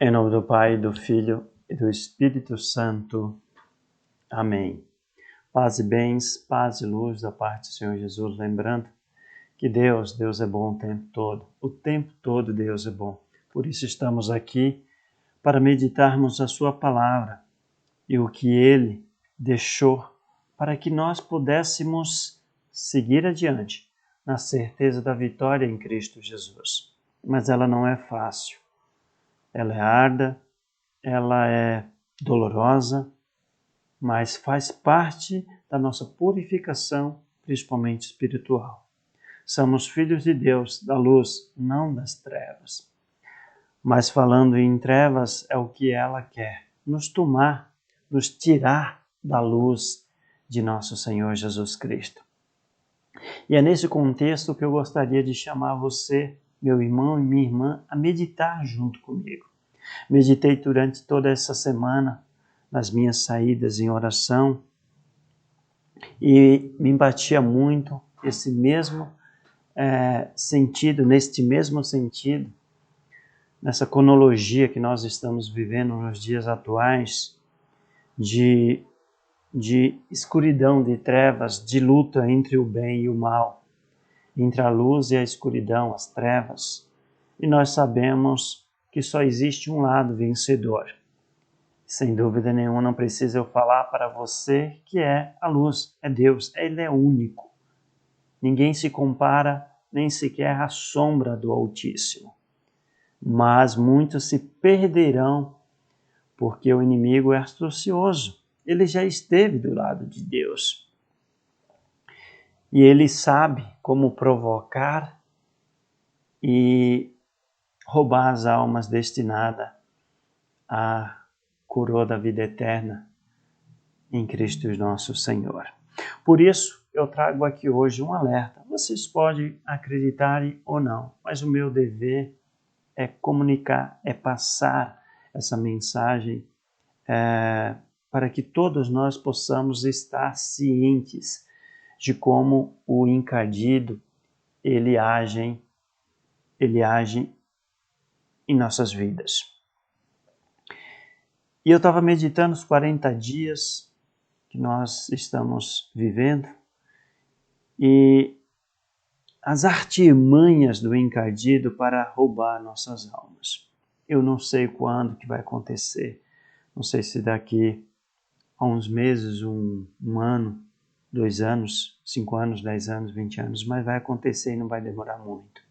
Em nome do Pai, do Filho e do Espírito Santo. Amém. Paz e bens, paz e luz da parte do Senhor Jesus. Lembrando que Deus é bom o tempo todo. O tempo todo Deus é bom. Por isso estamos aqui para meditarmos a sua palavra e o que Ele deixou para que nós pudéssemos seguir adiante na certeza da vitória em Cristo Jesus. Mas ela não é fácil. Ela é árdua, ela é dolorosa, mas faz parte da nossa purificação, principalmente espiritual. Somos filhos de Deus, da luz, não das trevas. Mas falando em trevas, é o que ela quer, nos tomar, nos tirar da luz de nosso Senhor Jesus Cristo. E é nesse contexto que eu gostaria de chamar você, meu irmão e minha irmã, a meditar junto comigo. Meditei durante toda essa semana nas minhas saídas em oração e me batia muito esse mesmo sentido, neste mesmo sentido, nessa cronologia que nós estamos vivendo nos dias atuais de escuridão, de trevas, de luta entre o bem e o mal, entre a luz e a escuridão, as trevas. E nós sabemos que só existe um lado vencedor. Sem dúvida nenhuma, não precisa eu falar para você que é a luz, é Deus, Ele é único. Ninguém se compara, nem sequer à sombra do Altíssimo. Mas muitos se perderão, porque o inimigo é astucioso. Ele já esteve do lado de Deus. E ele sabe como provocar e roubar as almas destinadas à coroa da vida eterna em Cristo nosso Senhor. Por isso, eu trago aqui hoje um alerta. Vocês podem acreditar ou não, mas o meu dever é comunicar, é passar essa mensagem para que todos nós possamos estar cientes de como o encardido ele age em nossas vidas. E eu estava meditando os 40 dias que nós estamos vivendo e as artimanhas do encardido para roubar nossas almas. Eu não sei quando que vai acontecer, não sei se daqui a uns meses, um ano, 2 anos, 5 anos, 10 anos, 20 anos, mas vai acontecer e não vai demorar muito.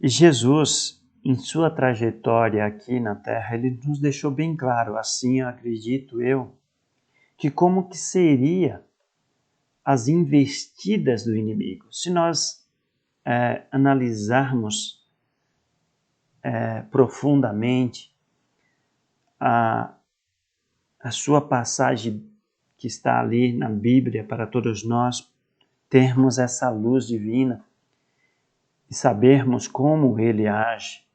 E Jesus, em sua trajetória aqui na Terra, ele nos deixou bem claro, assim acredito eu, que como que seria as investidas do inimigo. Se nós analisarmos profundamente a sua passagem que está ali na Bíblia para todos nós termos essa luz divina e sabermos como ele age.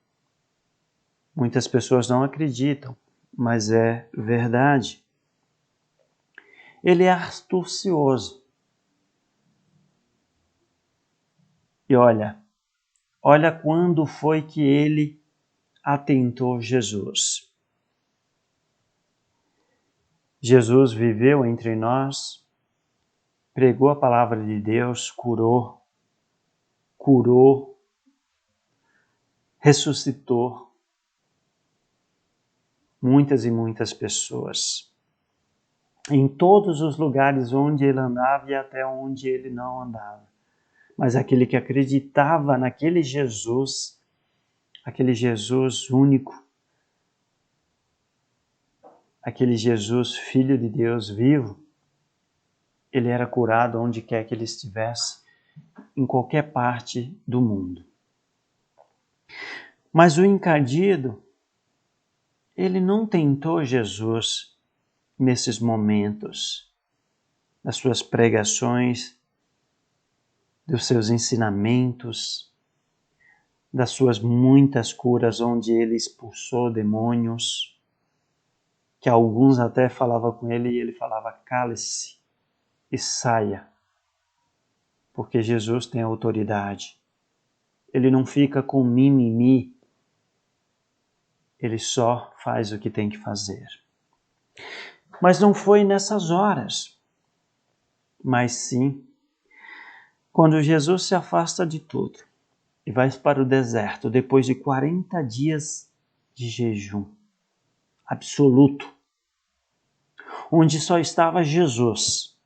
Muitas pessoas não acreditam, mas é verdade. Ele é astucioso. E olha quando foi que ele atentou Jesus. Jesus viveu entre nós, pregou a palavra de Deus, curou, ressuscitou muitas e muitas pessoas. Em todos os lugares onde ele andava e até onde ele não andava. Mas aquele que acreditava naquele Jesus único, aquele Jesus, Filho de Deus vivo, ele era curado onde quer que ele estivesse, em qualquer parte do mundo. Mas o encardido, ele não tentou Jesus nesses momentos, das suas pregações, dos seus ensinamentos, das suas muitas curas onde ele expulsou demônios, que alguns até falavam com ele e ele falava, cale-se e saia, porque Jesus tem autoridade. Ele não fica com mimimi. Ele só faz o que tem que fazer. Mas não foi nessas horas, mas sim quando Jesus se afasta de tudo e vai para o deserto depois de 40 dias de jejum absoluto, onde só estava Jesus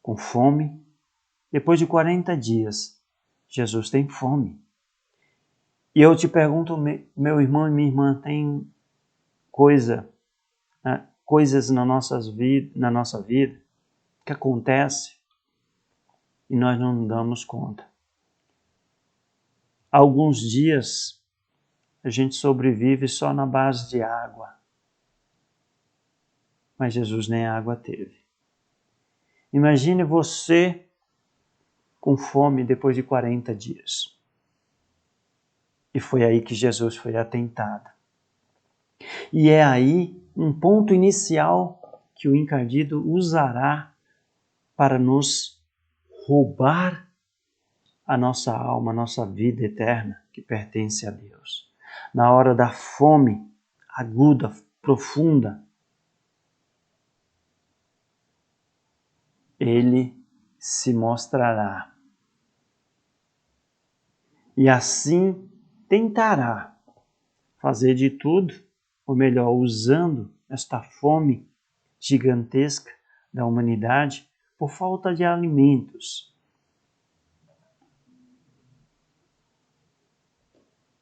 com fome. Depois de 40 dias, Jesus tem fome. E eu te pergunto, meu irmão e minha irmã, tem coisas na nossa vida que acontece e nós não damos conta. Alguns dias a gente sobrevive só na base de água, mas Jesus nem água teve. Imagine você com fome depois de 40 dias. E foi aí que Jesus foi atentado. E é aí um ponto inicial que o encardido usará para nos roubar a nossa alma, a nossa vida eterna que pertence a Deus. Na hora da fome aguda, profunda, ele se mostrará. E assim tentará fazer de tudo, ou melhor, usando esta fome gigantesca da humanidade por falta de alimentos.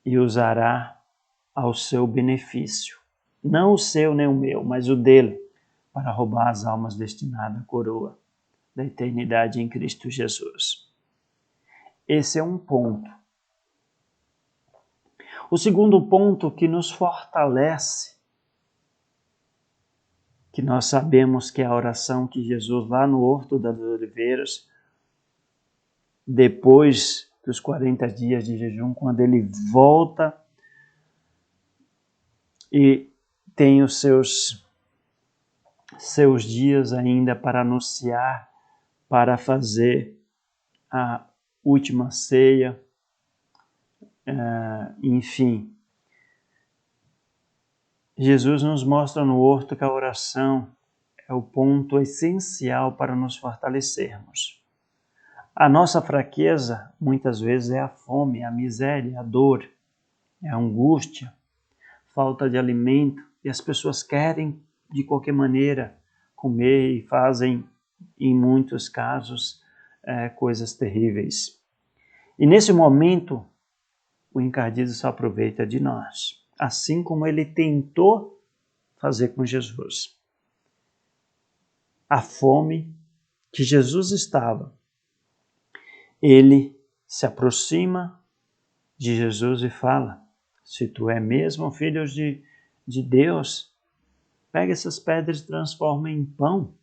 E usará ao seu benefício. Não o seu nem o meu, mas o dele, para roubar as almas destinadas à coroa da eternidade em Cristo Jesus. Esse é um ponto. O segundo ponto que nos fortalece, que nós sabemos que é a oração que Jesus, lá no Horto das Oliveiras, depois dos 40 dias de jejum, quando ele volta e tem os seus dias ainda para anunciar, para fazer a última ceia, enfim. Jesus nos mostra no horto que a oração é o ponto essencial para nos fortalecermos. A nossa fraqueza, muitas vezes, é a fome, a miséria, a dor, é a angústia, falta de alimento, e as pessoas querem, de qualquer maneira, comer e fazem, em muitos casos, coisas terríveis. E nesse momento, o encardido se aproveita de nós, assim como ele tentou fazer com Jesus. A fome que Jesus estava, ele se aproxima de Jesus e fala: se tu é mesmo filho de Deus, pega essas pedras e transforma em pão.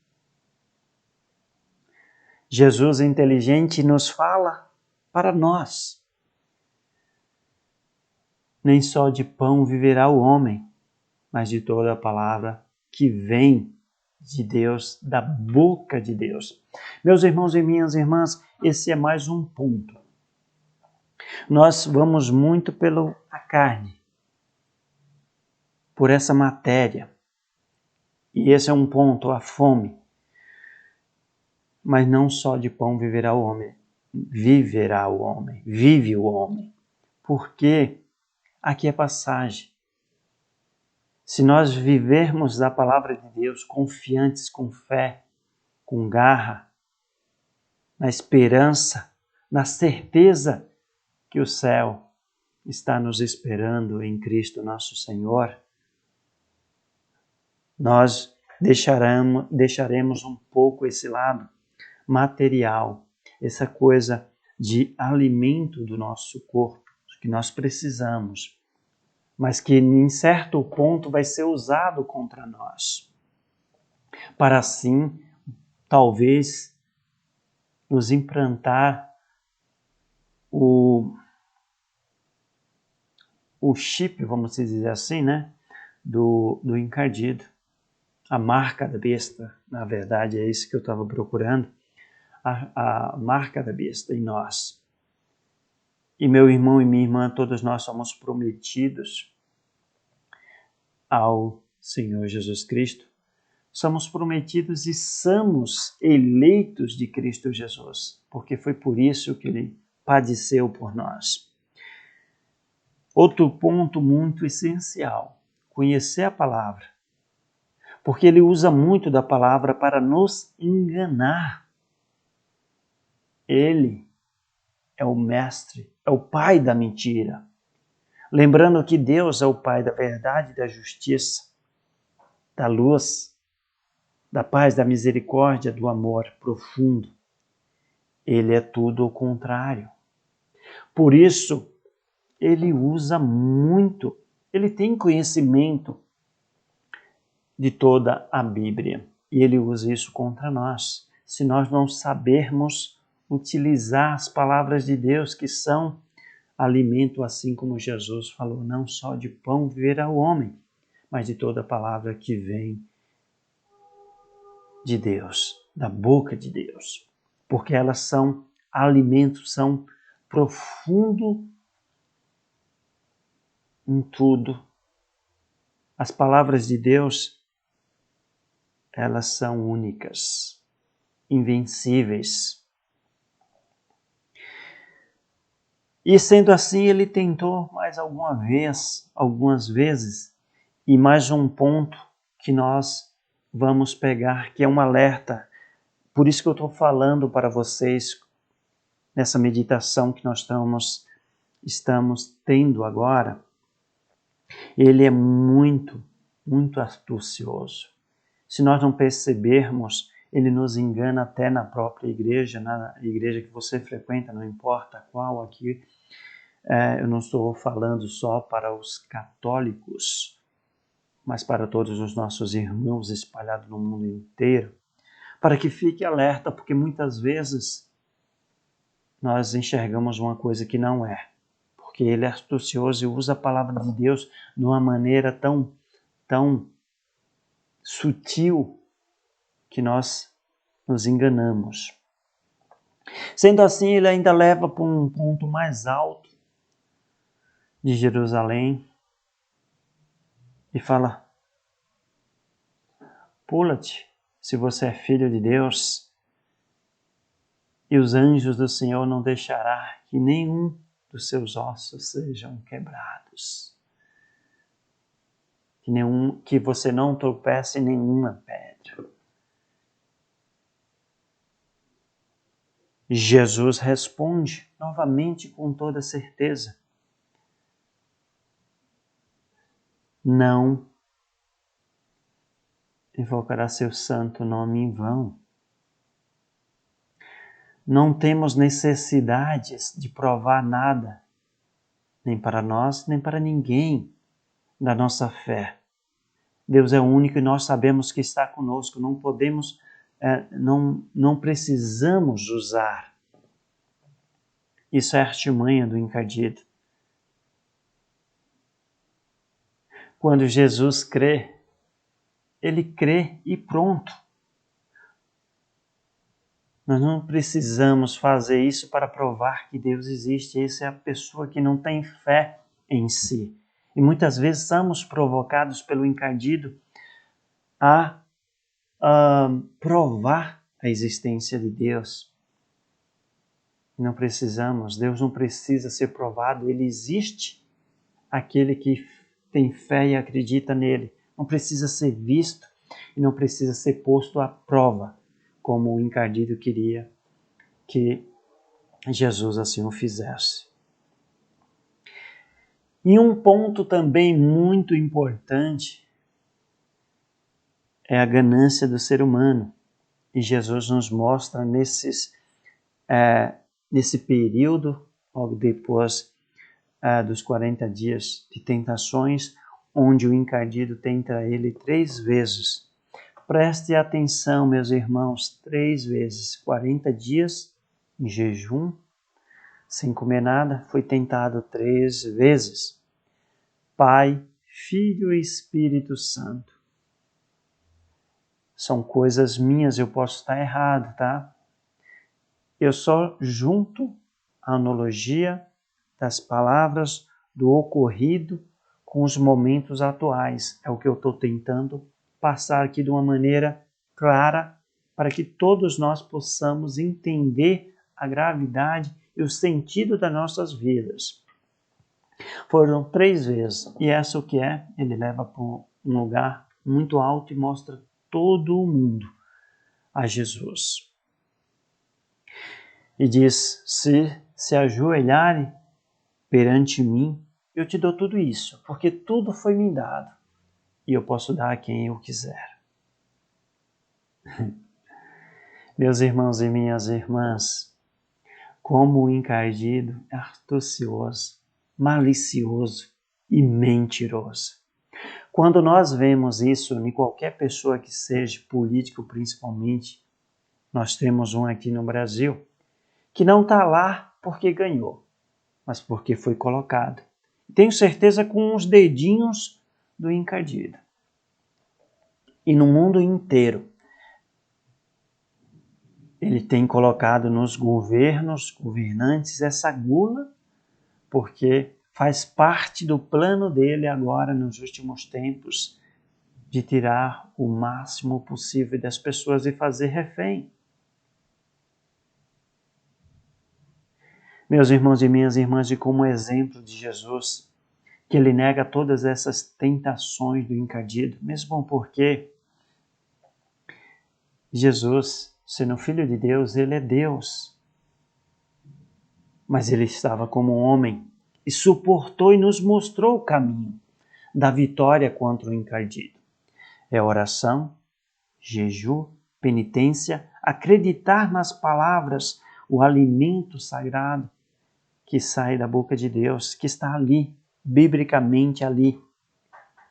Jesus inteligente nos fala para nós: nem só de pão viverá o homem, mas de toda a palavra que vem de Deus, da boca de Deus. Meus irmãos e minhas irmãs, esse é mais um ponto. Nós vamos muito pela carne, por essa matéria. E esse é um ponto, a fome. Mas não só de pão viverá o homem, vive o homem. Porque aqui é passagem. Se nós vivermos da palavra de Deus confiantes, com fé, com garra, na esperança, na certeza que o céu está nos esperando em Cristo nosso Senhor, nós deixaremos um pouco esse lado material, essa coisa de alimento do nosso corpo, que nós precisamos, mas que em certo ponto vai ser usado contra nós, para assim, talvez, nos implantar o chip, vamos dizer assim, né, do encardido, a marca da besta, na verdade é isso que eu estava procurando, a marca da besta em nós. E meu irmão e minha irmã, todos nós somos prometidos ao Senhor Jesus Cristo. Somos prometidos e somos eleitos de Cristo Jesus, porque foi por isso que Ele padeceu por nós. Outro ponto muito essencial, conhecer a palavra, porque Ele usa muito da palavra para nos enganar. Ele é o mestre, é o pai da mentira. Lembrando que Deus é o pai da verdade, da justiça, da luz, da paz, da misericórdia, do amor profundo. Ele é tudo o contrário. Por isso, ele usa muito, ele tem conhecimento de toda a Bíblia. E ele usa isso contra nós. Se nós não sabermos utilizar as palavras de Deus, que são alimento, assim como Jesus falou, não só de pão viverá o homem, mas de toda palavra que vem de Deus, da boca de Deus. Porque elas são alimentos, são profundo em tudo. As palavras de Deus, elas são únicas, invencíveis. E sendo assim, ele tentou mais algumas vezes, e mais um ponto que nós vamos pegar, que é um alerta. Por isso que eu estou falando para vocês nessa meditação que nós estamos tendo agora. Ele é muito, muito astucioso. Se nós não percebermos, ele nos engana até na própria igreja, na igreja que você frequenta, não importa qual aqui. Eu não estou falando só para os católicos, mas para todos os nossos irmãos espalhados no mundo inteiro, para que fique alerta, porque muitas vezes nós enxergamos uma coisa que não é, porque ele é astucioso e usa a palavra de Deus de uma maneira tão sutil que nós nos enganamos. Sendo assim, ele ainda leva para um ponto mais alto de Jerusalém e fala: pula-te, se você é filho de Deus, e os anjos do Senhor não deixará que nenhum dos seus ossos sejam quebrados. Que você não tropece em nenhuma pedra. Jesus responde novamente com toda certeza: não invocará seu santo nome em vão. Não temos necessidades de provar nada, nem para nós, nem para ninguém, da nossa fé. Deus é o único e nós sabemos que está conosco. Não podemos, não precisamos usar. Isso é artimanha do encardido. Quando Jesus crê, ele crê e pronto. Nós não precisamos fazer isso para provar que Deus existe. Essa é a pessoa que não tem fé em si. E muitas vezes somos provocados pelo encardido a provar a existência de Deus. Não precisamos, Deus não precisa ser provado, Ele existe. Aquele que tem fé e acredita nele não precisa ser visto e não precisa ser posto à prova, como o encardido queria que Jesus assim o fizesse. E um ponto também muito importante é a ganância do ser humano. E Jesus nos mostra nesse período, logo depois dos 40 dias de tentações, onde o encardido tenta ele 3 vezes. Preste atenção, meus irmãos, 3 vezes, 40 dias em jejum, sem comer nada, foi tentado 3 vezes. Pai, Filho e Espírito Santo. São coisas minhas, eu posso estar errado, tá? Eu só junto a analogia das palavras, do ocorrido com os momentos atuais. É o que eu estou tentando passar aqui de uma maneira clara para que todos nós possamos entender a gravidade e o sentido das nossas vidas. Foram 3 vezes, e essa o que é? Ele leva para um lugar muito alto e mostra todo o mundo a Jesus. E diz, se ajoelharem perante mim, eu te dou tudo isso, porque tudo foi me dado, e eu posso dar a quem eu quiser. Meus irmãos e minhas irmãs, como o encardido é astucioso, malicioso e mentiroso. Quando nós vemos isso em qualquer pessoa que seja, político principalmente, nós temos um aqui no Brasil, que não está lá porque ganhou, mas porque foi colocado. Tenho certeza com os dedinhos do encardido. E no mundo inteiro, ele tem colocado nos governantes, essa gula, porque faz parte do plano dele agora, nos últimos tempos, de tirar o máximo possível das pessoas e fazer refém. Meus irmãos e minhas irmãs, e como exemplo de Jesus, que ele nega todas essas tentações do encardido, mesmo porque Jesus, sendo Filho de Deus, ele é Deus. Mas ele estava como um homem e suportou e nos mostrou o caminho da vitória contra o encardido. É oração, jejum, penitência, acreditar nas palavras, o alimento sagrado que sai da boca de Deus, que está ali, biblicamente ali,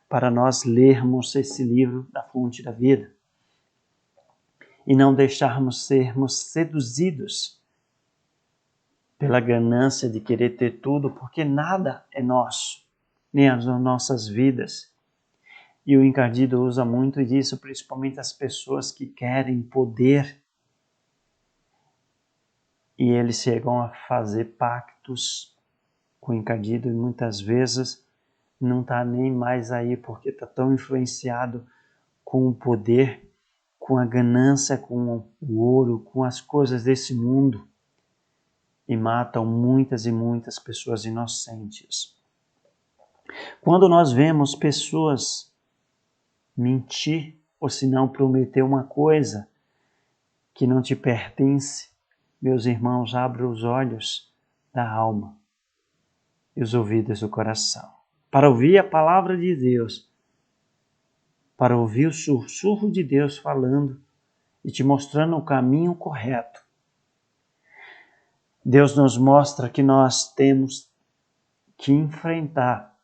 para nós lermos esse livro da fonte da vida e não deixarmos sermos seduzidos pela ganância de querer ter tudo, porque nada é nosso, nem as nossas vidas. E o encardido usa muito disso, principalmente as pessoas que querem poder. E eles chegam a fazer pactos com o encardido e muitas vezes não está nem mais aí, porque está tão influenciado com o poder, com a ganância, com o ouro, com as coisas desse mundo, e matam muitas e muitas pessoas inocentes. Quando nós vemos pessoas mentir, ou se não prometer uma coisa que não te pertence, meus irmãos, abra os olhos da alma e os ouvidos do coração, para ouvir a palavra de Deus, para ouvir o sussurro de Deus falando e te mostrando o caminho correto. Deus nos mostra que nós temos que enfrentar,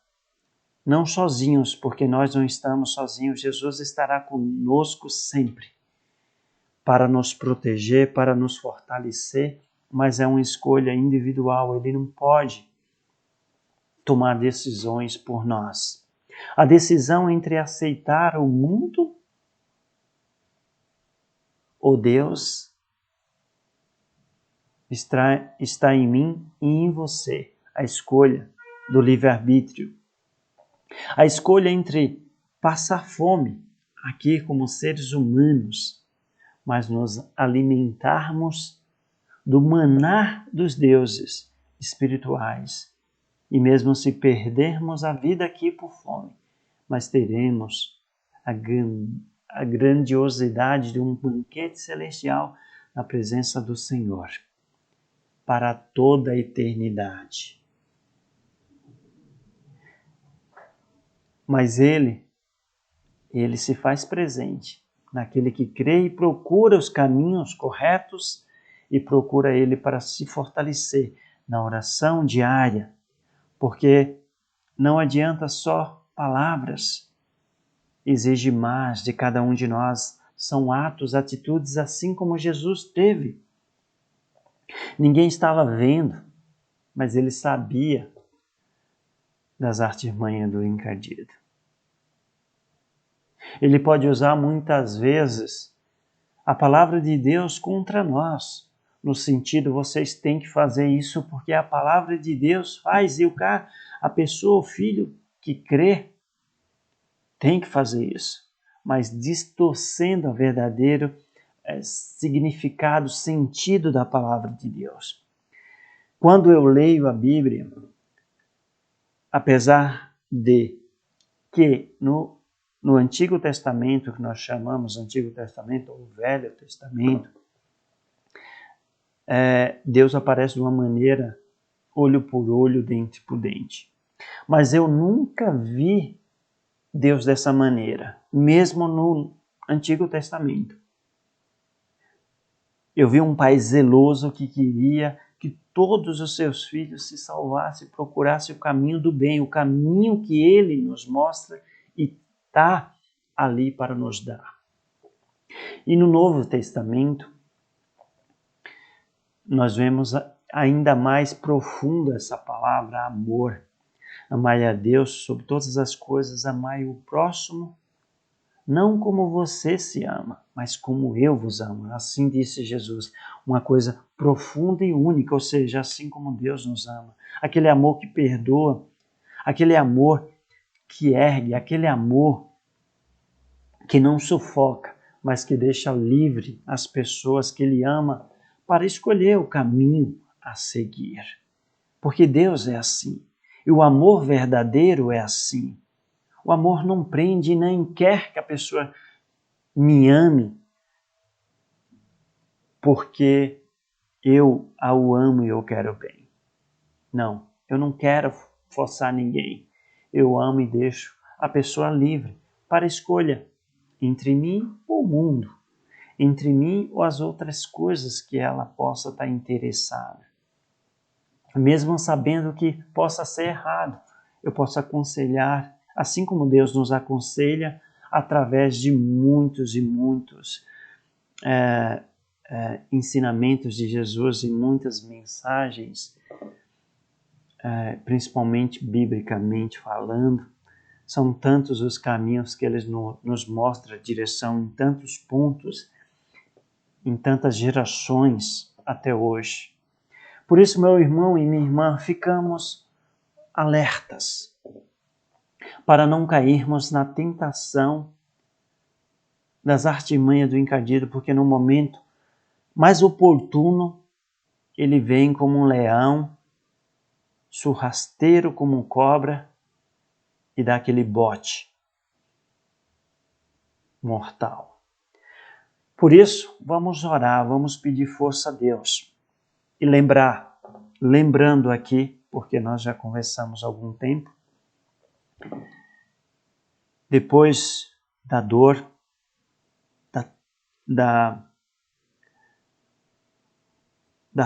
não sozinhos, porque nós não estamos sozinhos. Jesus estará conosco sempre, para nos proteger, para nos fortalecer, mas é uma escolha individual. Ele não pode tomar decisões por nós. A decisão entre aceitar o mundo ou Deus está em mim e em você. A escolha do livre-arbítrio. A escolha entre passar fome aqui como seres humanos, mas nos alimentarmos do maná dos deuses espirituais. E mesmo se perdermos a vida aqui por fome, mas teremos a grandiosidade de um banquete celestial na presença do Senhor para toda a eternidade. Mas Ele se faz presente naquele que crê e procura os caminhos corretos e procura Ele para se fortalecer na oração diária, porque não adianta só palavras, exige mais de cada um de nós, são atos, atitudes assim como Jesus teve. Ninguém estava vendo, mas Ele sabia das artimanhas do encardido. Ele pode usar muitas vezes a palavra de Deus contra nós, no sentido, vocês têm que fazer isso porque a palavra de Deus faz, e a pessoa, o filho que crê, tem que fazer isso, mas distorcendo o verdadeiro significado, sentido da palavra de Deus. Quando eu leio a Bíblia, apesar de que no Antigo Testamento, que nós chamamos Antigo Testamento ou Velho Testamento, Deus aparece de uma maneira olho por olho, dente por dente. Mas eu nunca vi Deus dessa maneira, mesmo no Antigo Testamento. Eu vi um pai zeloso que queria que todos os seus filhos se salvassem, procurassem o caminho do bem, o caminho que ele nos mostra e está ali para nos dar. E no Novo Testamento, nós vemos ainda mais profundo essa palavra, amor. Amai a Deus sobre todas as coisas, amai o próximo, não como você se ama, mas como eu vos amo. Assim disse Jesus, uma coisa profunda e única, ou seja, assim como Deus nos ama. Aquele amor que perdoa, aquele amor que ergue, aquele amor que não sufoca, mas que deixa livre as pessoas que Ele ama para escolher o caminho a seguir. Porque Deus é assim. E o amor verdadeiro é assim. O amor não prende e nem quer que a pessoa me ame porque eu a amo e eu quero bem. Não, eu não quero forçar ninguém. Eu amo e deixo a pessoa livre para escolha entre mim ou o mundo, entre mim ou as outras coisas que ela possa estar interessada. Mesmo sabendo que possa ser errado, eu posso aconselhar, assim como Deus nos aconselha, através de muitos e muitos ensinamentos de Jesus e muitas mensagens, principalmente biblicamente falando. São tantos os caminhos que Ele nos mostra, direção em tantos pontos, em tantas gerações até hoje. Por isso, meu irmão e minha irmã, ficamos alertas para não cairmos na tentação das artimanhas do encardido, porque no momento mais oportuno ele vem como um leão, surrasteiro como cobra e dá aquele bote mortal. Por isso, vamos orar, vamos pedir força a Deus e lembrando aqui, porque nós já conversamos há algum tempo, depois da dor, da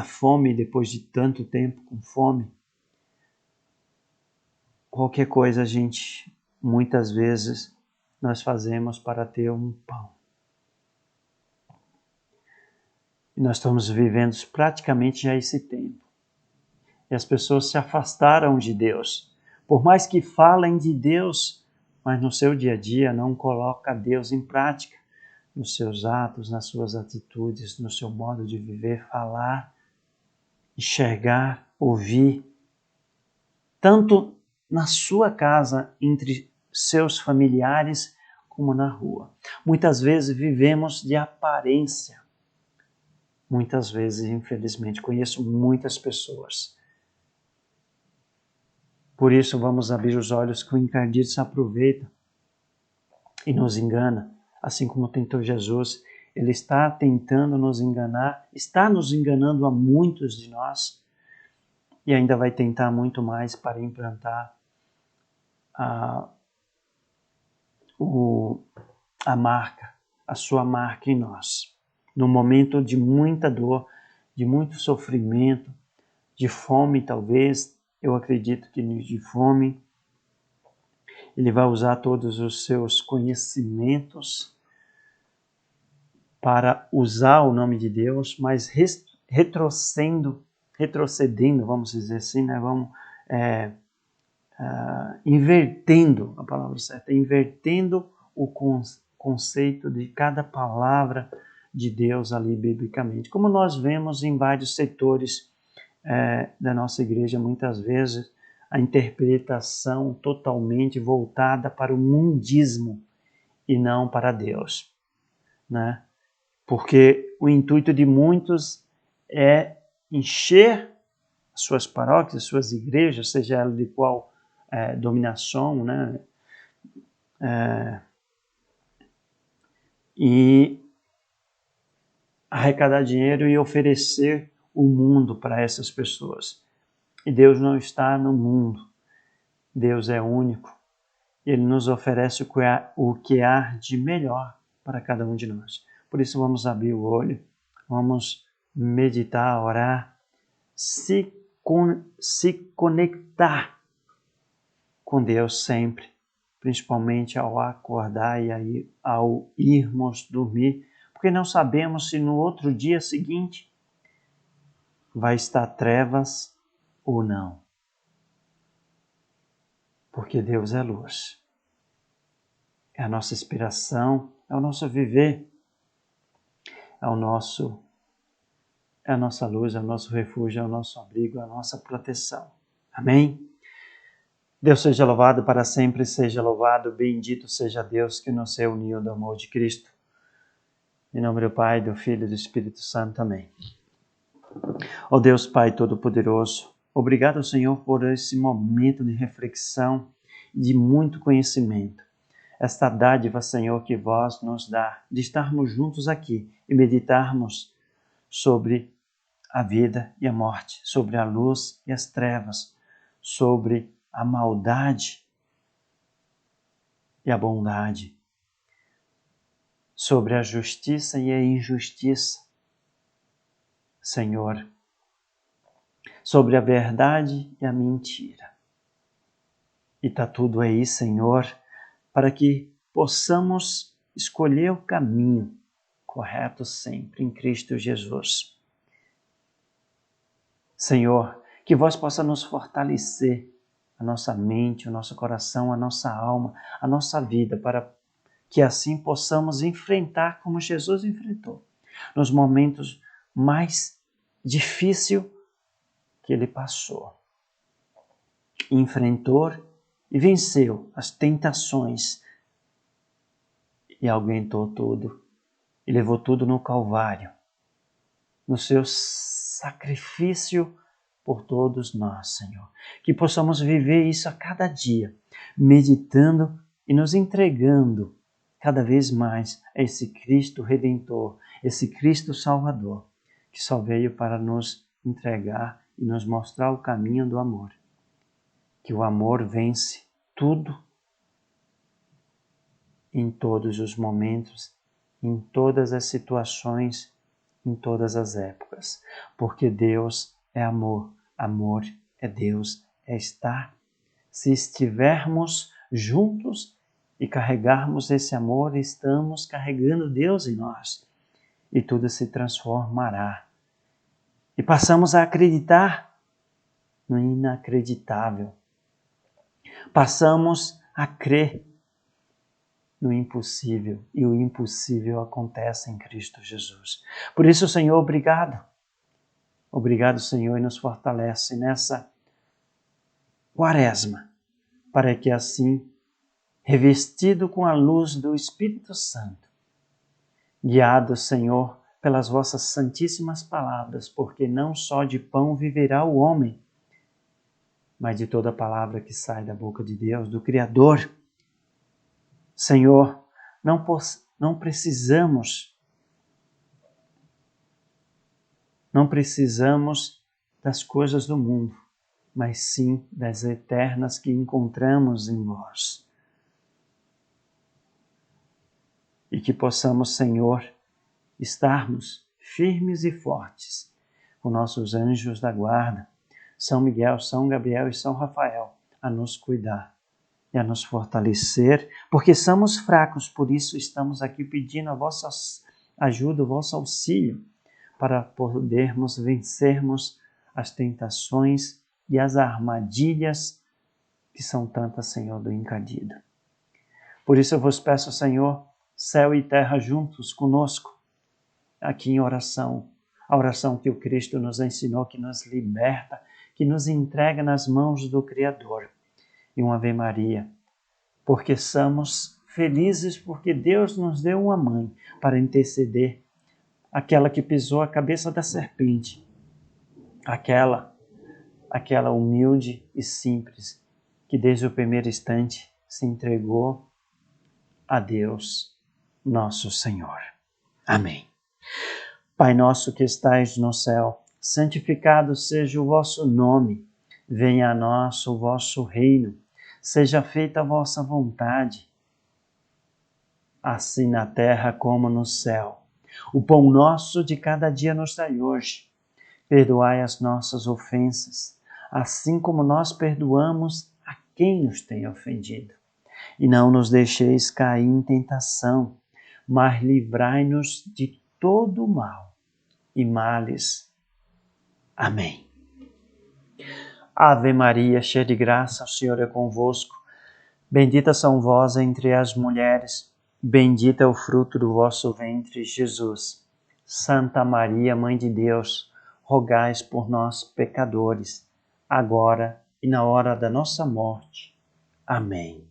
fome, depois de tanto tempo com fome, qualquer coisa muitas vezes, nós fazemos para ter um pão. E nós estamos vivendo praticamente já esse tempo. E as pessoas se afastaram de Deus. Por mais que falem de Deus, mas no seu dia a dia não coloca Deus em prática, nos seus atos, nas suas atitudes, no seu modo de viver, falar, enxergar, ouvir. Tanto na sua casa, entre seus familiares, como na rua. Muitas vezes vivemos de aparência. Muitas vezes, infelizmente, conheço muitas pessoas. Por isso, vamos abrir os olhos que o encardido se aproveita e nos engana, assim como tentou Jesus. Ele está tentando nos enganar, está nos enganando a muitos de nós e ainda vai tentar muito mais para implantar a marca, a sua marca em nós. No momento de muita dor, de muito sofrimento, de fome talvez, eu acredito que de fome, ele vai usar todos os seus conhecimentos para usar o nome de Deus, mas retrocedendo, vamos dizer assim, né? Vamos invertendo, a palavra certa, invertendo o conceito de cada palavra de Deus ali biblicamente. Como nós vemos em vários setores da nossa igreja, muitas vezes, a interpretação totalmente voltada para o mundismo e não para Deus, né? Porque o intuito de muitos é encher suas paróquias, suas igrejas, seja ela de qual dominação, né? E arrecadar dinheiro e oferecer o mundo para essas pessoas. E Deus não está no mundo. Deus é único. Ele nos oferece o que há de melhor para cada um de nós. Por isso vamos abrir o olho, vamos meditar, orar, se conectar com Deus sempre, principalmente ao acordar e aí, ao irmos dormir, porque não sabemos se no outro dia seguinte vai estar trevas ou não. Porque Deus é luz. É a nossa inspiração, é o nosso viver, é a nossa luz, é o nosso refúgio, é o nosso abrigo, é a nossa proteção. Amém? Deus seja louvado para sempre, seja louvado, bendito seja Deus que nos reuniu do amor de Cristo. Em nome do Pai, do Filho e do Espírito Santo. Amém. Ó Deus Pai Todo-Poderoso, obrigado, Senhor, por esse momento de reflexão e de muito conhecimento. Esta dádiva, Senhor, que vós nos dá, de estarmos juntos aqui e meditarmos sobre a vida e a morte, sobre a luz e as trevas, sobre a maldade e a bondade, sobre a justiça e a injustiça, Senhor, sobre a verdade e a mentira. E está tudo aí, Senhor, para que possamos escolher o caminho correto sempre em Cristo Jesus. Senhor, que vós possa nos fortalecer a nossa mente, o nosso coração, a nossa alma, a nossa vida, para que assim possamos enfrentar como Jesus enfrentou, nos momentos mais difíceis que ele passou. Enfrentou e venceu as tentações e aguentou tudo e levou tudo no Calvário, no seu sacrifício por todos nós, Senhor. Que possamos viver isso a cada dia, meditando e nos entregando cada vez mais a esse Cristo Redentor, esse Cristo Salvador, que só veio para nos entregar e nos mostrar o caminho do amor. Que o amor vence tudo, em todos os momentos, em todas as situações, em todas as épocas. Porque Deus é amor, amor é Deus, é estar. Se estivermos juntos e carregarmos esse amor, estamos carregando Deus em nós. E tudo se transformará. E passamos a acreditar no inacreditável. Passamos a crer no impossível, e o impossível acontece em Cristo Jesus. Por isso, Senhor, obrigado. Obrigado, Senhor, e nos fortalece nessa quaresma, para que assim, revestido com a luz do Espírito Santo, guiado, Senhor, pelas vossas santíssimas palavras, porque não só de pão viverá o homem, mas de toda palavra que sai da boca de Deus, do Criador. Senhor, não precisamos das coisas do mundo, mas sim das eternas que encontramos em vós. E que possamos, Senhor, estarmos firmes e fortes com nossos anjos da guarda, São Miguel, São Gabriel e São Rafael, a nos cuidar e a nos fortalecer, porque somos fracos, por isso estamos aqui pedindo a vossa ajuda, o vosso auxílio, para podermos vencermos as tentações e as armadilhas que são tantas, Senhor, do encardido. Por isso eu vos peço, Senhor, céu e terra juntos conosco, aqui em oração, a oração que o Cristo nos ensinou, que nos liberta, que nos entrega nas mãos do Criador. E uma Ave Maria, porque somos felizes porque Deus nos deu uma mãe para interceder, aquela que pisou a cabeça da serpente, aquela humilde e simples, que desde o primeiro instante se entregou a Deus, nosso Senhor. Amém. Pai nosso que estais no céu, santificado seja o vosso nome. Venha a nós o vosso reino. Seja feita a vossa vontade, assim na terra como no céu. O pão nosso de cada dia nos dai hoje. Perdoai as nossas ofensas, assim como nós perdoamos a quem nos tem ofendido. E não nos deixeis cair em tentação, mas livrai-nos de todo o mal e males. Amém. Ave Maria, cheia de graça, o Senhor é convosco. Bendita são vós entre as mulheres, bendito é o fruto do vosso ventre, Jesus. Santa Maria, Mãe de Deus, rogai por nós, pecadores, agora e na hora da nossa morte. Amém.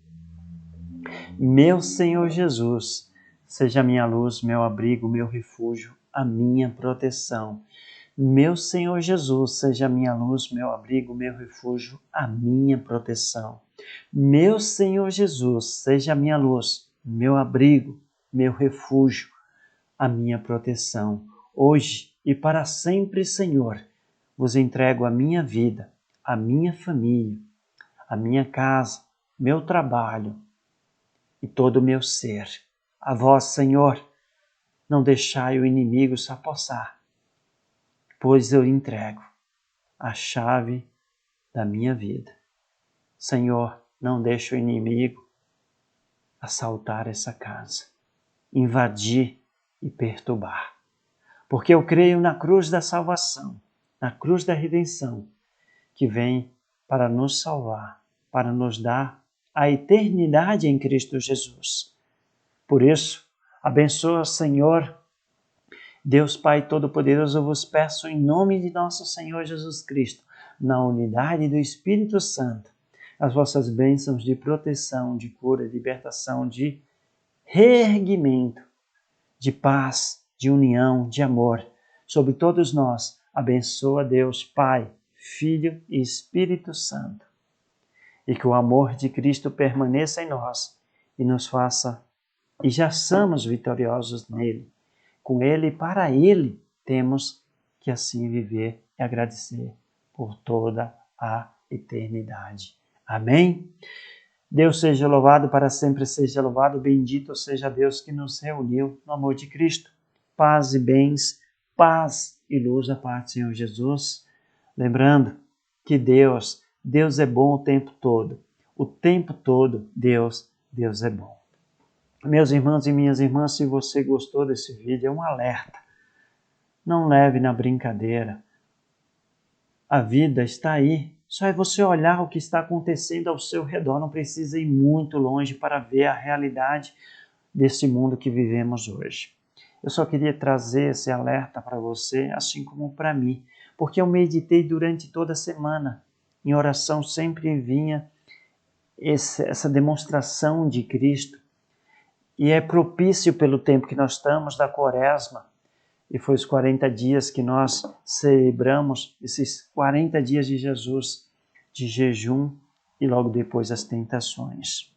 Meu Senhor Jesus, seja minha luz, meu abrigo, meu refúgio, a minha proteção. Meu Senhor Jesus, seja minha luz, meu abrigo, meu refúgio, a minha proteção. Meu Senhor Jesus, seja minha luz, meu abrigo, meu refúgio, a minha proteção. Hoje e para sempre, Senhor, vos entrego a minha vida, a minha família, a minha casa, meu trabalho e todo o meu ser. A vós, Senhor, não deixai o inimigo se apossar, pois eu entrego a chave da minha vida. Senhor, não deixe o inimigo assaltar essa casa, invadir e perturbar. Porque eu creio na cruz da salvação, na cruz da redenção, que vem para nos salvar, para nos dar a eternidade em Cristo Jesus. Por isso, abençoa, Senhor, Deus Pai Todo-Poderoso, eu vos peço em nome de nosso Senhor Jesus Cristo, na unidade do Espírito Santo, as vossas bênçãos de proteção, de cura, de libertação, de reerguimento, de paz, de união, de amor sobre todos nós. Abençoa Deus Pai, Filho e Espírito Santo. E que o amor de Cristo permaneça em nós e nos faça, e já somos vitoriosos nele. Com ele e para ele temos que assim viver e agradecer por toda a eternidade. Amém? Deus seja louvado, para sempre seja louvado, bendito seja Deus que nos reuniu no amor de Cristo. Paz e bens, paz e luz da parte do Senhor Jesus. Lembrando que Deus é bom o tempo todo. O tempo todo Deus é bom. Meus irmãos e minhas irmãs, se você gostou desse vídeo, é um alerta. Não leve na brincadeira. A vida está aí. Só é você olhar o que está acontecendo ao seu redor. Não precisa ir muito longe para ver a realidade desse mundo que vivemos hoje. Eu só queria trazer esse alerta para você, assim como para mim, porque eu meditei durante toda a semana. Em oração sempre vinha essa demonstração de Cristo. E é propício pelo tempo que nós estamos da Quaresma. E foi os 40 dias que nós celebramos, esses 40 dias de Jesus, de jejum e logo depois as tentações.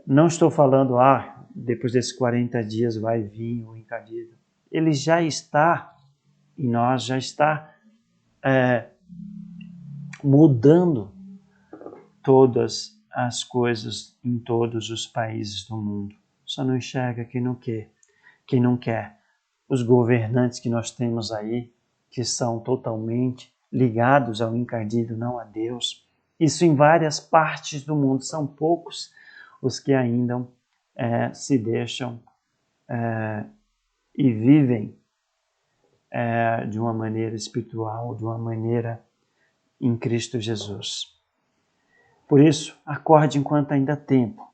Não estou falando, depois desses 40 dias vai vir o encardido. Ele já está em nós, já está mudando todas as coisas em todos os países do mundo. Só não enxerga quem não quer. Os governantes que nós temos aí, que são totalmente ligados ao encardido, não a Deus. Isso em várias partes do mundo. São poucos os que ainda se deixam e vivem de uma maneira espiritual, de uma maneira em Cristo Jesus. Por isso, acorde enquanto ainda há tempo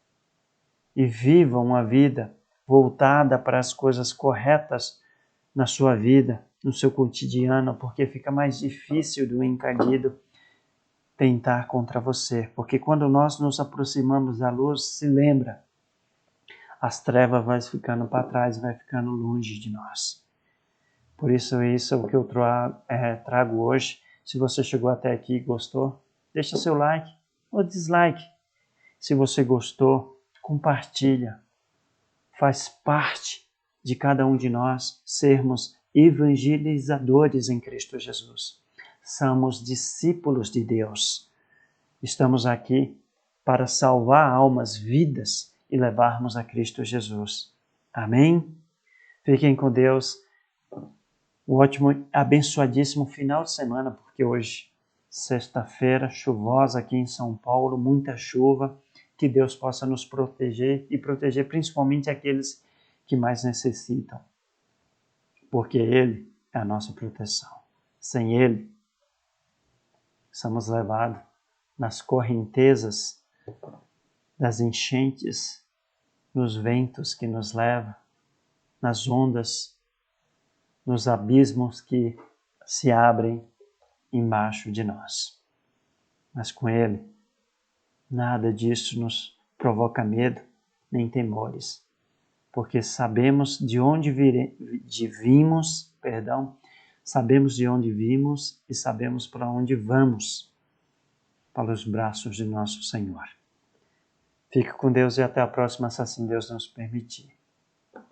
e viva uma vida voltada para as coisas corretas na sua vida, no seu cotidiano, porque fica mais difícil do encardido tentar contra você. Porque quando nós nos aproximamos da luz, se lembra, as trevas vão ficando para trás, vai ficando longe de nós. Por isso é o que eu trago hoje. Se você chegou até aqui e gostou, deixa seu like ou dislike. Se você gostou, compartilha. Faz parte de cada um de nós sermos evangelizadores em Cristo Jesus. Somos discípulos de Deus. Estamos aqui para salvar almas, vidas e levarmos a Cristo Jesus. Amém? Fiquem com Deus. Um ótimo, abençoadíssimo final de semana, porque hoje, sexta-feira, chuvosa aqui em São Paulo, muita chuva. Que Deus possa nos proteger e proteger principalmente aqueles que mais necessitam. Porque Ele é a nossa proteção. Sem Ele, somos levados nas correntezas das enchentes, nos ventos que nos levam, nas ondas, nos abismos que se abrem embaixo de nós. Mas com Ele, nada disso nos provoca medo nem temores, porque sabemos de onde vimos, sabemos de onde vimos e sabemos para onde vamos, para os braços de nosso Senhor. Fique com Deus e até a próxima, se assim Deus nos permitir.